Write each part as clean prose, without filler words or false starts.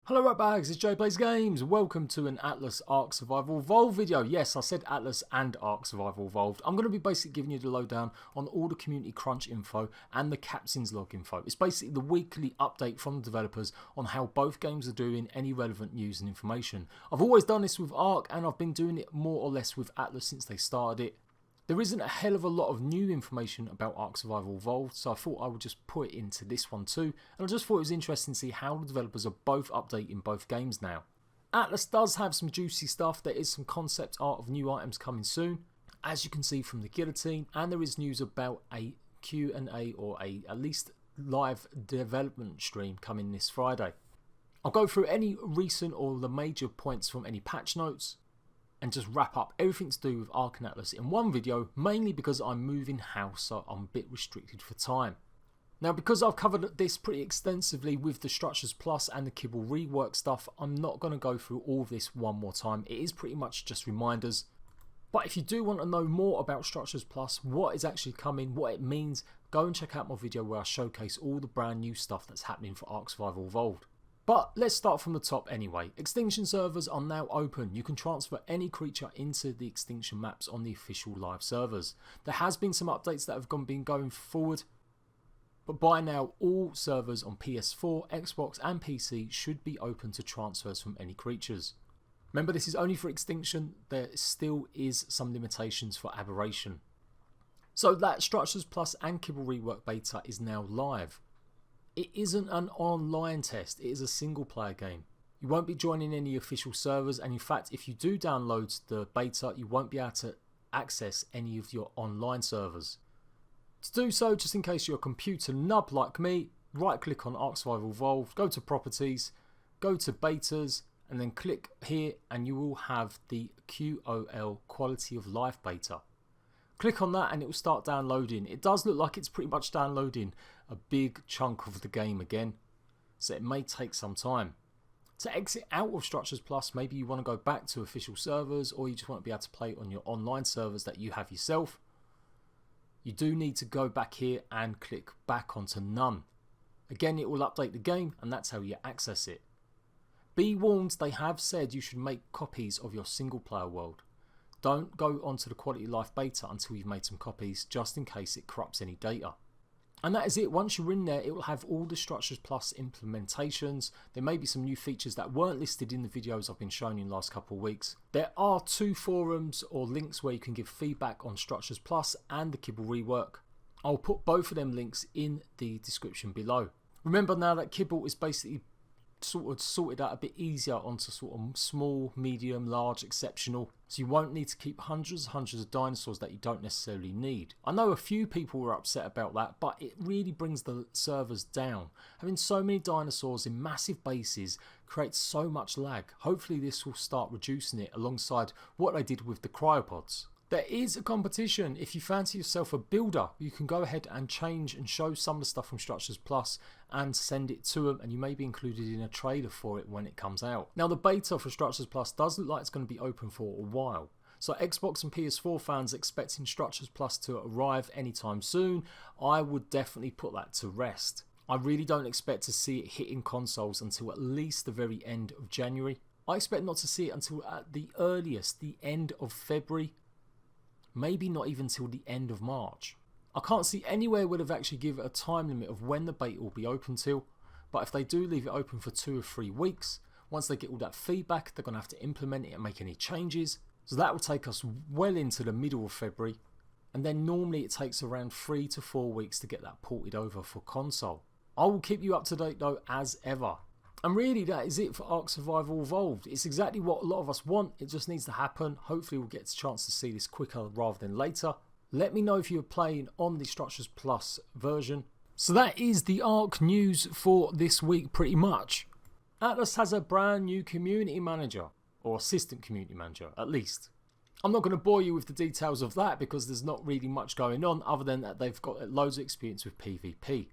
Hello right bags, it's Jade Plays Games. Welcome to an Atlas ARK Survival Evolved video. Yes, I said Atlas and ARK Survival Evolved. I'm going to be basically giving you the lowdown on all the community crunch info and the captain's log info. It's basically the weekly update from the developers on how both games are doing, any relevant news and information. I've always done this with ARK and I've been doing it more or less with Atlas since they started it. There isn't a hell of a lot of new information about ARK Survival Evolved, so I thought I would just put it into this one too, and I just thought it was interesting to see how the developers are both updating both games now. Atlas does have some juicy stuff. There is some concept art of new items coming soon, as you can see from the guillotine, and there is news about a Q&A or at least live development stream coming this Friday. I'll go through any recent or the major points from any patch notes, and just wrap up everything to do with ARK and Atlas in one video, mainly because I'm moving house, so I'm a bit restricted for time. Now, because I've covered this pretty extensively with the Structures Plus and the Kibble rework stuff, I'm not going to go through all of this one more time. It is pretty much just reminders. But if you do want to know more about Structures Plus, what is actually coming, what it means, go and check out my video where I showcase all the brand new stuff that's happening for ARK Survival Evolved. But let's start from the top anyway. Extinction servers are now open. You can transfer any creature into the extinction maps on the official live servers. There has been some updates that have been going forward, but by now all servers on PS4, Xbox and PC should be open to transfers from any creatures. Remember, this is only for extinction. There still is some limitations for aberration. So that Structures Plus and Kibble rework beta is now live. It isn't an online test, it is a single player game. You won't be joining any official servers, and in fact if you do download the beta you won't be able to access any of your online servers. To do so, just in case you're a computer nub like me, right click on ARK Survival Evolved, go to properties, go to betas, and then click here and you will have the QOL Quality of Life beta. Click on that and it will start downloading. It does look like it's pretty much downloading a big chunk of the game again, so it may take some time. To exit out of Structures Plus, maybe you want to go back to official servers, or you just want to be able to play on your online servers that you have yourself. You do need to go back here and click back onto none. Again, it will update the game and that's how you access it. Be warned, they have said you should make copies of your single player world. Don't go onto the Quality of Life beta until you've made some copies, just in case it corrupts any data. And that is it. Once you're in there, it will have all the Structures Plus implementations. There may be some new features that weren't listed in the videos I've been showing you in the last couple of weeks. There are 2 forums or links where you can give feedback on Structures Plus and the Kibble rework. I'll put both of them links in the description below. Remember now that Kibble is basically sort of sorted out a bit easier onto sort of small, medium, large, exceptional, so you won't need to keep hundreds of dinosaurs that you don't necessarily need. I know a few people were upset about that, but it really brings the servers down. Having so many dinosaurs in massive bases creates so much lag. Hopefully this will start reducing it alongside what they did with the cryopods. There is a competition. If you fancy yourself a builder, you can go ahead and change and show some of the stuff from Structures Plus and send it to them, and you may be included in a trailer for it when it comes out. Now the beta for Structures Plus does look like it's going to be open for a while. So Xbox and PS4 fans expecting Structures Plus to arrive anytime soon, I would definitely put that to rest. I really don't expect to see it hitting consoles until at least the very end of January. I expect not to see it until at the earliest, the end of February. Maybe not even till the end of March. I can't see anywhere where they've actually given a time limit of when the beta will be open till, but if they do leave it open for 2 or 3 weeks, once they get all that feedback, they're going to have to implement it and make any changes. So that will take us well into the middle of February, and then normally it takes around 3 to 4 weeks to get that ported over for console. I will keep you up to date though as ever. And really that is it for ARK Survival Evolved. It's exactly what a lot of us want. It just needs to happen. Hopefully we'll get a chance to see this quicker rather than later. Let me know if you're playing on the Structures Plus version. So that is the ARK news for this week pretty much. Atlas has a brand new community manager, or assistant community manager at least. I'm not going to bore you with the details of that because there's not really much going on other than that they've got loads of experience with PvP.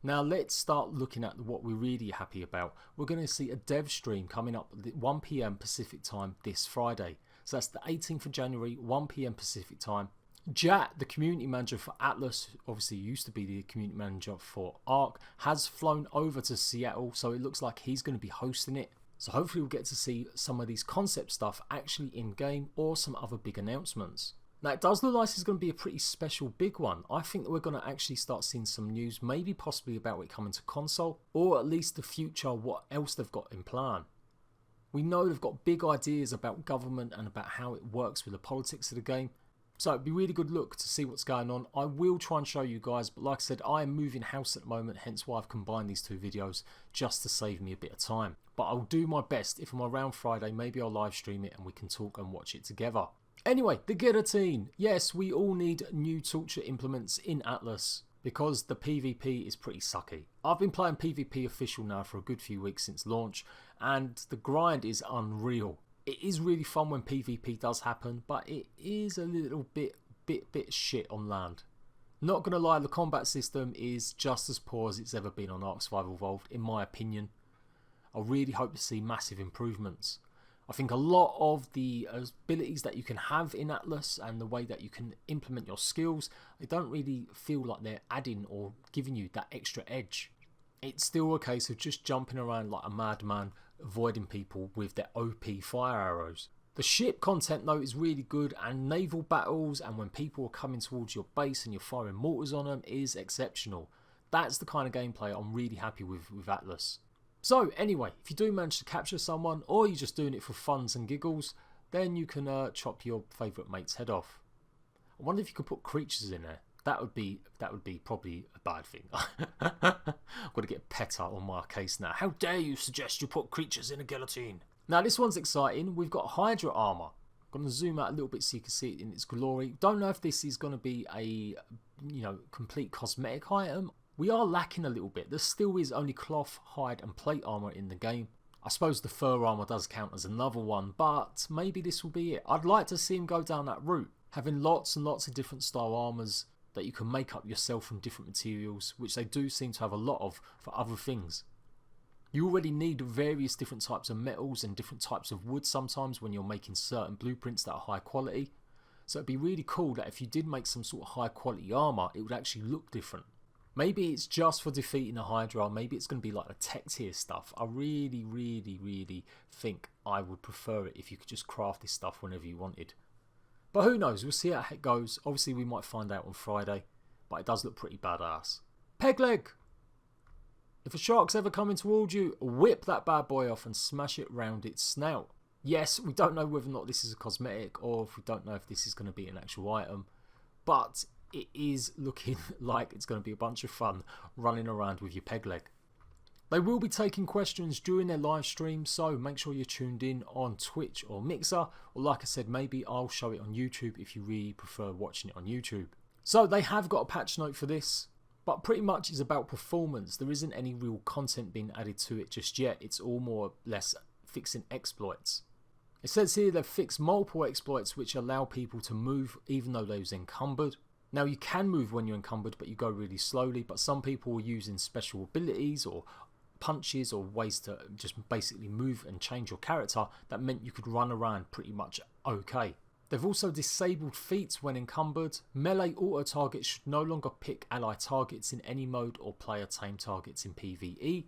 Now let's start looking at what we're really happy about. We're going to see a dev stream coming up at 1 PM Pacific time this Friday. So that's the 18th of January, 1 PM Pacific time. Jade, the community manager for Atlas, obviously used to be the community manager for ARK, has flown over to Seattle, so it looks like he's going to be hosting it. So hopefully we'll get to see some of these concept stuff actually in game or some other big announcements. Now it does look like it's going to be a pretty special big one. I think that we're going to actually start seeing some news, maybe possibly about it coming to console, or at least the future, what else they've got in plan. We know they've got big ideas about government and about how it works with the politics of the game. So it'd be a really good look to see what's going on. I will try and show you guys, but like I said, I am moving house at the moment, hence why I've combined these two videos just to save me a bit of time. But I'll do my best. If I'm around Friday, maybe I'll live stream it and we can talk and watch it together. Anyway, the guillotine. Yes, we all need new torture implements in Atlas because the PvP is pretty sucky. I've been playing PvP official now for a good few weeks since launch, and the grind is unreal. It is really fun when PvP does happen, but it is a little bit shit on land. Not gonna lie, the combat system is just as poor as it's ever been on ARK Survival Evolved, in my opinion. I really hope to see massive improvements. I think a lot of the abilities that you can have in Atlas and the way that you can implement your skills, they don't really feel like they're adding or giving you that extra edge. It's still a case of just jumping around like a madman, avoiding people with their OP fire arrows. The ship content though is really good, and naval battles and when people are coming towards your base and you're firing mortars on them is exceptional. That's the kind of gameplay I'm really happy with Atlas. So anyway, if you do manage to capture someone, or you're just doing it for funs and giggles, then you can chop your favourite mate's head off. I wonder if you could put creatures in there. That would be probably a bad thing. I've got to get PETA on my case now. How dare you suggest you put creatures in a guillotine? Now this one's exciting. We've got Hydra armor. I'm going to zoom out a little bit so you can see it in its glory. Don't know if this is going to be a complete cosmetic item. We are lacking a little bit. There still is only cloth, hide and plate armor in the game. I suppose the fur armor does count as another one, but maybe this will be it. I'd like to see him go down that route, having lots and lots of different style armors that you can make up yourself from different materials, which they do seem to have a lot of for other things. You already need various different types of metals and different types of wood sometimes when you're making certain blueprints that are high quality. So it'd be really cool that if you did make some sort of high quality armor, it would actually look different. Maybe it's just for defeating a Hydra, maybe it's going to be like the tech tier stuff. I really think I would prefer it if you could just craft this stuff whenever you wanted. But who knows, we'll see how it goes. Obviously we might find out on Friday, but it does look pretty badass. Peg leg! If a shark's ever coming towards you, whip that bad boy off and smash it round its snout. Yes, we don't know whether or not this is a cosmetic, or if we don't know if this is going to be an actual item, but it is looking like it's going to be a bunch of fun running around with your peg leg. They will be taking questions during their live stream, so make sure you're tuned in on Twitch or Mixer, or like I said, maybe I'll show it on YouTube if you really prefer watching it on YouTube. So they have got a patch note for this, but pretty much it's about performance. There isn't any real content being added to it just yet. It's all more or less fixing exploits. It says here they've fixed multiple exploits which allow people to move even though they was encumbered. Now you can move when you're encumbered, but you go really slowly, but some people were using special abilities or punches or ways to just basically move and change your character that meant you could run around pretty much okay. They've also disabled feats when encumbered. Melee auto targets should no longer pick ally targets in any mode or player tame targets in PvE.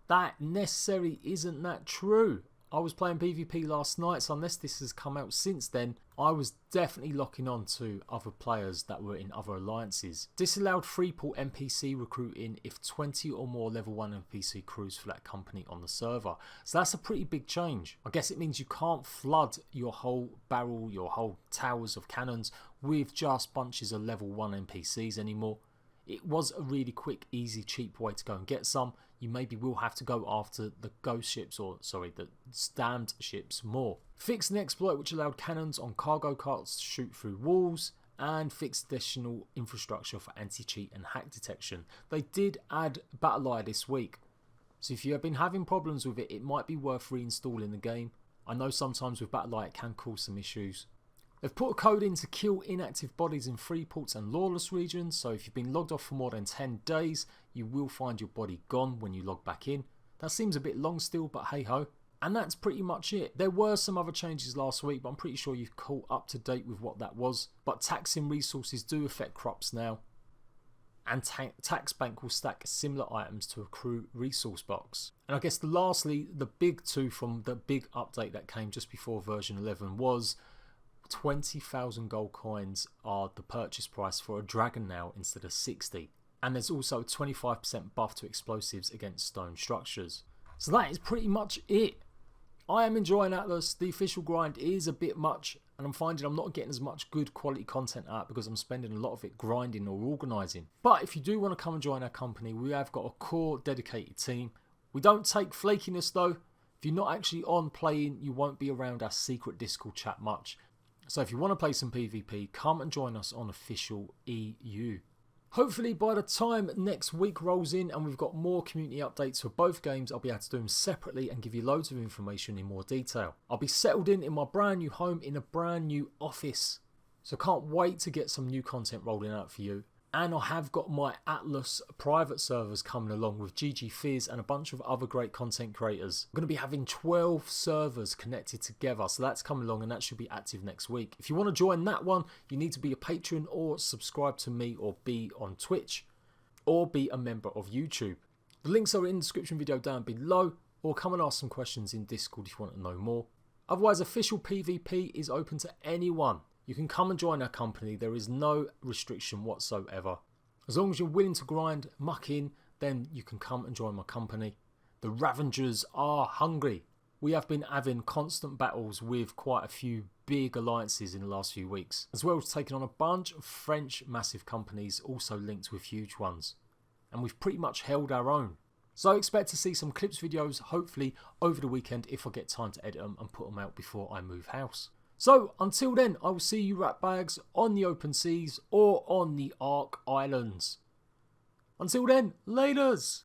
That necessarily isn't that true. I was playing PvP last night, so unless this has come out since then, I was definitely locking on to other players that were in other alliances. Disallowed Freeport NPC recruiting if 20 or more level 1 NPC crews for that company on the server. So that's a pretty big change. I guess it means you can't flood your whole barrel, your whole towers of cannons with just bunches of level 1 NPCs anymore. It was a really quick, easy, cheap way to go and get some. You maybe will have to go after the ghost ships, or sorry, the damned ships more. Fixed an exploit which allowed cannons on cargo carts to shoot through walls, and fixed additional infrastructure for anti-cheat and hack detection. They did add Battle Eye this week, so if you have been having problems with it, it might be worth reinstalling the game. I know sometimes with Battle Eye it can cause some issues. They've put a code in to kill inactive bodies in freeports and lawless regions, so if you've been logged off for more than 10 days, you will find your body gone when you log back in. That seems a bit long still, but hey ho. And that's pretty much it. There were some other changes last week, but I'm pretty sure you've caught up to date with what that was. But taxing resources do affect crops now. And Tax Bank will stack similar items to accrue resource box. And I guess lastly, the big two from the big update that came just before version 11 was 20,000 gold coins are the purchase price for a dragon now instead of 60. And there's also a 25% buff to explosives against stone structures. So that is pretty much it. I am enjoying Atlas. The official grind is a bit much, and I'm finding I'm not getting as much good quality content out because I'm spending a lot of it grinding or organising. But if you do want to come and join our company, we have got a core dedicated team. We don't take flakiness though. If you're not actually on playing, you won't be around our secret Discord chat much. So if you want to play some PvP, come and join us on official EU. Hopefully by the time next week rolls in and we've got more community updates for both games, I'll be able to do them separately and give you loads of information in more detail. I'll be settled in my brand new home in a brand new office. So can't wait to get some new content rolling out for you. And I have got my Atlas private servers coming along with GG Fizz and a bunch of other great content creators. I'm going to be having 12 servers connected together, so that's coming along and that should be active next week. If you want to join that one, you need to be a patron or subscribe to me or be on Twitch or be a member of YouTube. The links are in the description video down below, or come and ask some questions in Discord if you want to know more. Otherwise, official PvP is open to anyone. You can come and join our company, there is no restriction whatsoever. As long as you're willing to grind, muck in, then you can come and join my company. The Ravengers are hungry. We have been having constant battles with quite a few big alliances in the last few weeks, as well as taking on a bunch of French massive companies also linked with huge ones. And we've pretty much held our own. So expect to see some clips videos hopefully over the weekend if I get time to edit them and put them out before I move house. So, until then, I will see you rat bags on the open seas or on the ARK Islands. Until then, laters!